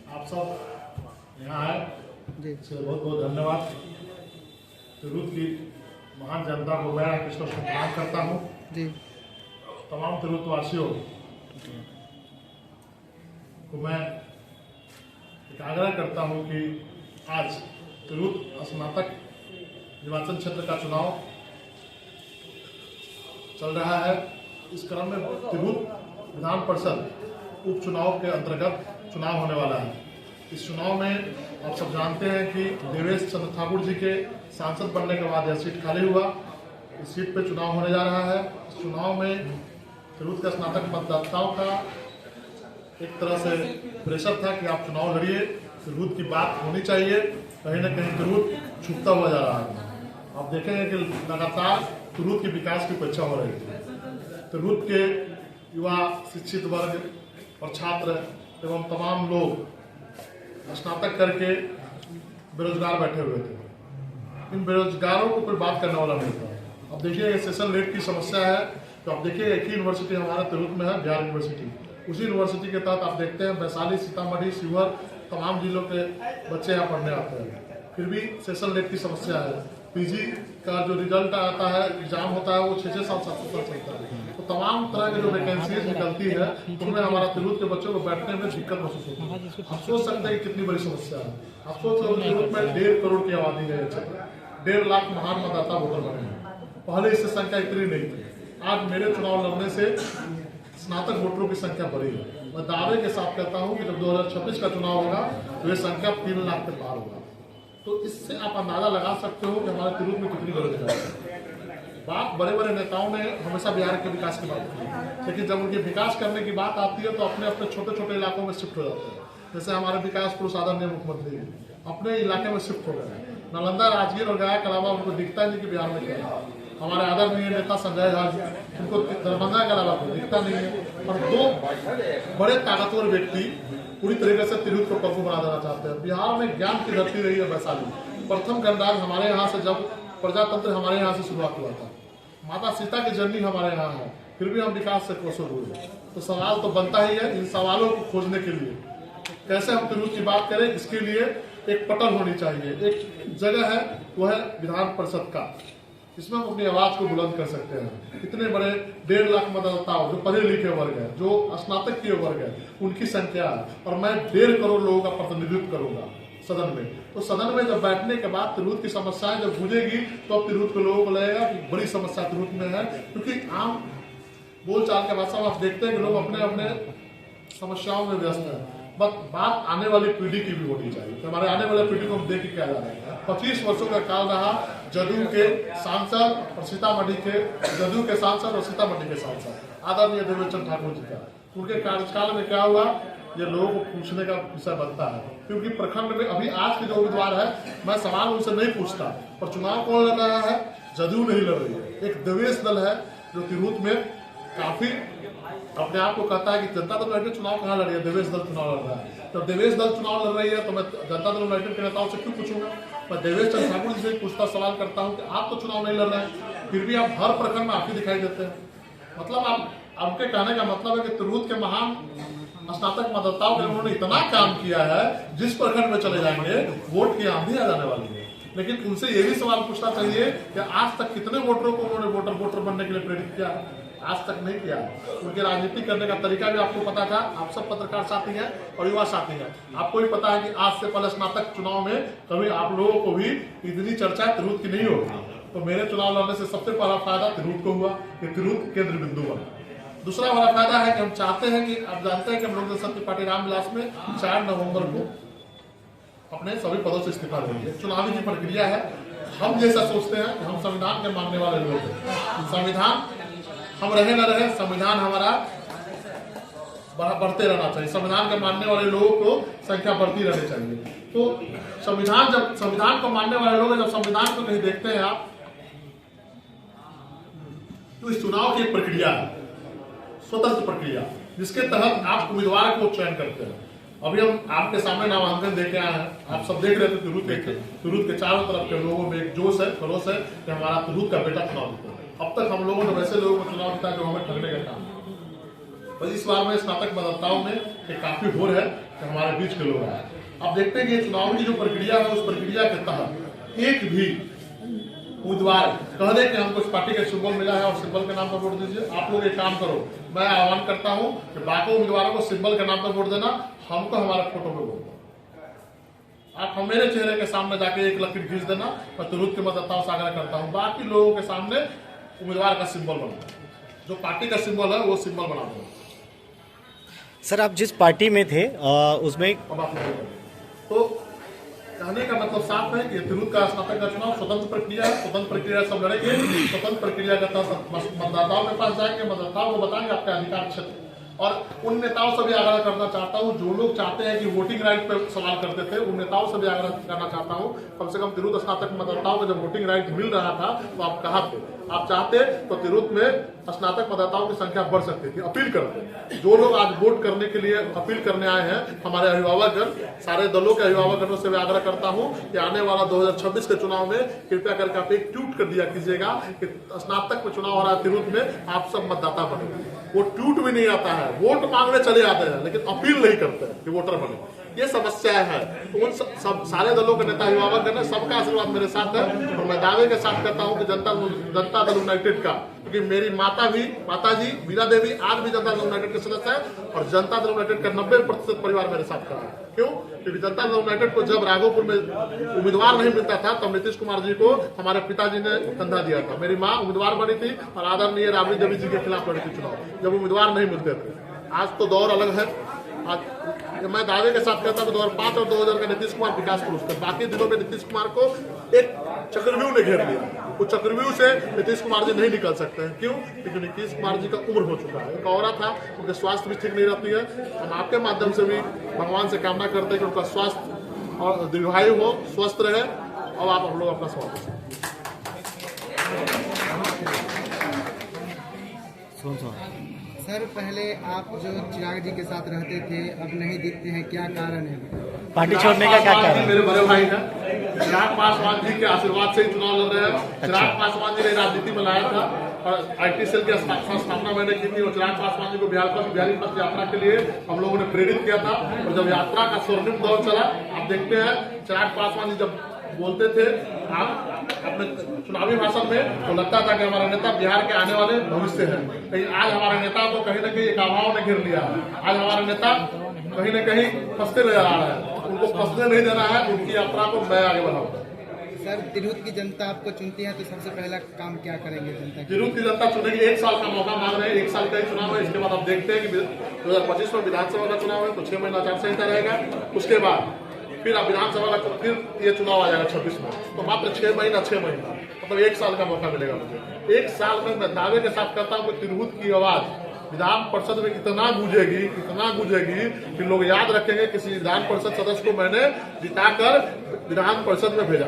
आप सब यहाँ आए जी इसके बहुत बहुत धन्यवाद। तिरहुत की महान जनता को मैं कृष्ण से प्रणाम करता हूँ। जी तमाम तिरहुतवासियों को मैं एक आग्रह करता हूँ कि आज तिरहुत स्नातक निर्वाचन क्षेत्र का चुनाव चल रहा है। इस क्रम में तिरहुत विधान परिषद उपचुनाव के अंतर्गत चुनाव होने वाला है। इस चुनाव में आप सब जानते हैं कि देवेश चंद्र ठाकुर जी के सांसद बनने के बाद यह सीट खाली हुआ। इस सीट पर चुनाव होने जा रहा है। इस चुनाव में तिरहुत के स्नातक मतदाताओं का एक तरह से प्रेशर था कि आप चुनाव लड़िए, तिरहुत की बात होनी चाहिए। कहीं ना कहीं तिरहुत छूटता हुआ जा रहा है। आप देखेंगे कि लगातार तिरहुत के विकास की अपेक्षा हो रही थी। तिरहुत के युवा, शिक्षित वर्ग और छात्र एवं तमाम लोग स्नातक करके बेरोजगार बैठे हुए थे। इन बेरोजगारों को कोई बात करने वाला नहीं था। अब देखिए ये सेशन रेट की समस्या है। तो आप देखिए एक ही यूनिवर्सिटी हमारे तिरहुत में है, बिहार यूनिवर्सिटी। उसी यूनिवर्सिटी के तहत आप देखते हैं वैशाली, सीतामढ़ी, शिवहर तमाम जिलों के बच्चे यहाँ पढ़ने आते हैं। फिर भी सेशन रेट की समस्या है। पीजी का जो रिजल्ट आता है, एग्जाम होता है, वो 6-6 साल 7 साल चलता है। तो तमाम तरह की जो वैकेंसीज निकलती है उनमें हमारा तिरहुत के बच्चों को बैठने में दिक्कत महसूस होती है। आप सोच सकते हैं कि कितनी बड़ी समस्या है। आप सोच सकते हैं तिरहुत में 1.5 करोड़ की आबादी है। 1.5 लाख महान मतदाता वोटर बने हैं। पहले इससे संख्या इतनी नहीं थी। आज मेरे चुनाव लड़ने से स्नातक वोटरों की संख्या बढ़ी है। मैं दावे के साथ कहता हूं कि जब 2026 का चुनाव होगा तो ये संख्या 3 लाख के पार होगा। तो इससे आप अंदाजा लगा सकते हो कि हमारे तिरहुत में कितनी बेरोजगारी है। बात बड़े बड़े नेताओं ने हमेशा बिहार के विकास की बात की, लेकिन जब उनके विकास करने की बात आती है तो अपने अपने छोटे छोटे इलाकों में शिफ्ट हो जाते हैं। जैसे हमारे विकास पुरुष आदरणीय मुख्यमंत्री अपने इलाके में शिफ्ट हो गए। नालंदा, राजगीर और गया के अलावा उनको दिखता नहीं कि बिहार में क्या है। हमारे आदरणीय नेता संजय झा जी, उनको दरभंगा के अलावा कोई दिखता नहीं है। और 2 बड़े ताकतवर व्यक्ति पूरी तरीके से तिरहुत को पप्पू बना देना चाहते हैं। बिहार में ज्ञान की धरती रही है वैशाली। प्रथम गणराज हमारे यहाँ से, जब प्रजातंत्र हमारे यहाँ से शुरुआत हुआ था, माता सीता की जर्नी हमारे यहाँ है। फिर भी हम विकास से कोसों दूर हैं। तो सवाल तो बनता ही है। इन सवालों को खोजने के लिए कैसे हम तिरहुत की बात करें, इसके लिए एक पटल होनी चाहिए। एक जगह है, वह है विधान परिषद का। इसमें हम अपनी आवाज को बुलंद कर सकते हैं। इतने बड़े 1.5 लाख मतदाताओं, जो पढ़े लिखे वर्ग है, जो स्नातक के वर्ग है, उनकी संख्या है। और मैं 1.5 करोड़ लोगों का प्रतिनिधित्व करूंगा सदन में। तो सदन में जब बैठने के बाद तिरहुत की समस्याएं जब गूंजेगी तो अब तिरहुत के लोगों को लगेगा कि बड़ी समस्या तिरहुत में है। क्योंकि आम बोलचाल के भाषा में आप देखते हैं कि लोग अपने अपने समस्याओं में व्यस्त हैं। बात आने वाली पीढ़ी की भी होनी चाहिए। तो हमारे आने वाले पीढ़ी को हम देख के क्या जा रहे हैं। 25 वर्षों का काल रहा जदयू के सांसद और सीतामढ़ी के सांसद आदरणीय देवेश चंद्र ठाकुर जी का। उनके कार्यकाल में क्या हुआ, ये लोगों को पूछने का विषय बनता है। क्योंकि प्रखंड में अभी आज के जो उम्मीदवार है, मैं सवाल उनसे नहीं पूछता, पर चुनाव कौन लड़ रहा है? जदयू नहीं लड़ रही है। एक देवेश दल है जो तिरहुत में काफी अपने आप को कहता है कि जनता दल यूनाइटेड चुनाव कहाँ लड़ रही है, देवेश दल चुनाव लड़ रहा है। तो देवेश दल चुनाव लड़ रही है तो मैं जनता दल यूनाइटेड के नेताओं से क्यों पूछूंगा? मैं देवेश चंद्र ठाकुर जी से पूछता सवाल करता हूँ कि आप तो चुनाव नहीं लड़ रहे हैं, फिर भी आप हर प्रखंड में आप ही दिखाई देते हैं। मतलब आपके कहने का मतलब है कि तिरहुत के महान स्नातक मतदाताओं के उन्होंने इतना काम किया है, जिस प्रखंड में चले जाएंगे वोट की आंधी आ जाने वाली है। लेकिन उनसे ये भी सवाल पूछना चाहिए कि आज तक कितने वोटरों को उन्होंने वोटर बनने के लिए प्रेरित किया? आज तक नहीं किया। उनके राजनीति करने का तरीका भी आपको पता था। आप सब पत्रकार साथी हैं और युवा साथी हैं। आपको भी पता है कि आज से पहले स्नातक चुनाव में कभी आप लोगों को भी इतनी चर्चा तिरहुत की नहीं होगी। तो मेरे चुनाव लड़ने से सबसे पहला फायदा तिरहुत को हुआ कि तिरहुत केंद्र बिंदु बना। दूसरा बड़ा फायदा है कि हम चाहते हैं कि आप जानते हैं कि हम लोक जनशक्ति पार्टी रामविलास में 4 नवंबर को अपने सभी पदों से इस्तीफा देंगे। चुनावी की प्रक्रिया है। हम जैसा सोचते हैं कि हम संविधान के मानने वाले लोग हैं। संविधान हम रहे न रहे, संविधान हमारा बढ़ते रहना चाहिए। संविधान के मानने वाले लोगों को संख्या बढ़ती रहनी चाहिए। तो जब संविधान को मानने वाले लोग जब संविधान को नहीं देखते हैं आप, तो इस चुनाव की एक प्रक्रिया है, स्वतंत्र प्रक्रिया, जिसके तहत आप उम्मीदवार को चयन करते हैं। अभी हम आपके सामने नामांकन देके आए हैं। आप सब देख रहे थे तिरहुत के चारों तरफ के लोगों में एक जोश है, खरोश है कि हमारा तिरहुत का बेटा चुनाव जीता। अब तक हम लोगों ने वैसे लोगों को चुनाव जीता जो हमें ठगने का काम। बस इस बार में स्नातक मतदाताओं में एक काफी होड़ है कि हमारे बीच के लोग आए। आप देखते हैं कि चुनाव की जो प्रक्रिया है उस प्रक्रिया के तहत एक भी उम्मीदवार कह दे कि हमको इस पार्टी का सिंबल मिला है और सिंबल के नाम पर वोट दीजिए। आप लोग एक काम करो, मैं आह्वान करता हूं कि बाकी उम्मीदवारों को सिंबल के नाम पर वोट देना, हमको हमारे फोटो पे वोट दो। आप मेरे चेहरे के सामने जाके एक लकीर खींच देना, मैं तुरंत के मतदाताओं से आग्रह करता हूँ बाकी लोगों के सामने उम्मीदवार का सिंबल बना, जो पार्टी का सिंबल है वो सिंबल बना दो। सर आप जिस पार्टी में थे उसमें अब आप तो कहने का मतलब साफ है कि तिरुत का स्नातक का चुनाव स्वतंत्र प्रक्रिया है, स्वतंत्र प्रक्रिया सब लड़ेंगे, स्वतंत्र प्रक्रिया के तहत मतदाताओं के पास जाएंगे, मतदाताओं को बताएंगे आपका अधिकार क्षेत्र। और उन नेताओं से भी आग्रह करना चाहता हूं जो लोग चाहते हैं कि वोटिंग राइट पर सवाल करते थे, उन नेताओं से भी आग्रह करना चाहता हूं कम से कम तिरुत स्नातक मतदाताओं को जब वोटिंग राइट मिल रहा था तो आप कहाँ थे? आप चाहते तो तिरुत में स्नातक मतदाताओं की संख्या बढ़ सकती थी। अपील करते जो लोग आज वोट करने के लिए अपील करने आए हैं, हमारे अभिभावकगण, सारे दलों के अभिभावकगणों से भी आग्रह करता हूं कि आने वाला 2026 के चुनाव में कृपया करके आप एक ट्वीट कर दिया कीजिएगा कि स्नातक में चुनाव हो रहा है तिरुत में, आप सब मतदाता बने। वो ट्वीट भी नहीं आता है, वोट मांगने चले आते हैं लेकिन अपील नहीं करते हैं कि वोटर बने। ये समस्या है। तो उन सब सारे दलों के नेता अभिभावक सबका आशीर्वाद मेरे साथ है और मैं दावे के साथ कहता हूं कि जनता दल यूनाइटेड का, क्योंकि मेरी माता जी वीरा देवी आज भी जनता दल यूनाइटेड के सदस्य है और जनता दल यूनाइटेड का 90% परिवार मेरे साथ खड़ा है। क्यों? क्योंकि जनता दल यूनाइटेड को जब राघोपुर में उम्मीदवार नहीं मिलता था तब नीतीश कुमार जी को हमारे पिताजी ने कंधा दिया था। मेरी माँ उम्मीदवार बनी थी और आदरणीय राबड़ी देवी जी के खिलाफ लड़ी थी चुनाव, जब उम्मीदवार नहीं मिलते थे। आज तो दौर अलग है। आज मैं दावे के साथ कहता हूं 2005 और 2000 का नीतीश कुमार विकास पुरस्कार, बाकी दिनों में नीतीश कुमार को एक चक्रव्यूह ने घेर लिया। वो चक्रव्यूह से नीतीश कुमार जी नहीं निकल सकते हैं। क्यों? क्योंकि नीतीश कुमार जी का उम्र हो चुका है, एक औरत था, उनके स्वास्थ्य भी ठीक नहीं रहती है। हम आपके माध्यम से भी भगवान से कामना करते हैं कि उनका स्वास्थ्य और दीर्घायु हो, स्वस्थ रहे। और आप हम लोग अपना सवाल सर, पहले आप जो चिराग जी के साथ रहते थे अब नहीं दिखते हैं, क्या कारण है? पार्टी छोड़ने का क्या कारण? मेरे बड़े भाई हैं, चिराग पासवान जी के आशीर्वाद से ही चुनाव लड़ रहे हैं। चिराग पासवान जी ने राजनीति में लाया था और आईटी सेल की स्थापना मैंने की थी और चिराग पासवान जी को बिहारी पथ यात्रा के लिए हम लोगों ने प्रेरित किया था। और जब यात्रा का स्वर्णिम दौर चला, आप देखते हैं चिराग पासवान जी जब बोलते थे आप अपने चुनावी भाषण में, तो लगता था कि हमारा नेता बिहार के आने वाले भविष्य है। लेकिन आज हमारे नेता को कहीं न कहीं एक अभाव ने घेर लिया है। आज हमारे नेता कहीं न कहीं फंसते नजर आ रहे हैं, उनको फंसने नहीं देना है, उनकी यात्रा को मैं आगे बढ़ाऊंगा। सर, तिरहुत की जनता आपको चुनती है तो सबसे पहला काम क्या करेंगे जनता? तिरहुत की जनता चुनेगी, 1 साल का मौका मांग रहे हैं, 1 साल का ही चुनाव है। इसके बाद आप देखते हैं कि 2025 में विधानसभा का चुनाव है तो 6 महीना आचार संहिता रहेगा। उसके बाद फिर आप विधानसभा का फिर ये चुनाव आ जाएगा 26 में, तो मात्र 6 महीना मतलब 1 साल का मौका मिलेगा मुझे। 1 साल में मैं दावे के साथ कहता हूँ कि तिरहुत की आवाज विधान परिषद में इतना गूंजेगी कि लोग याद रखेंगे किसी विधान परिषद सदस्य को मैंने जिताकर विधान परिषद में भेजा।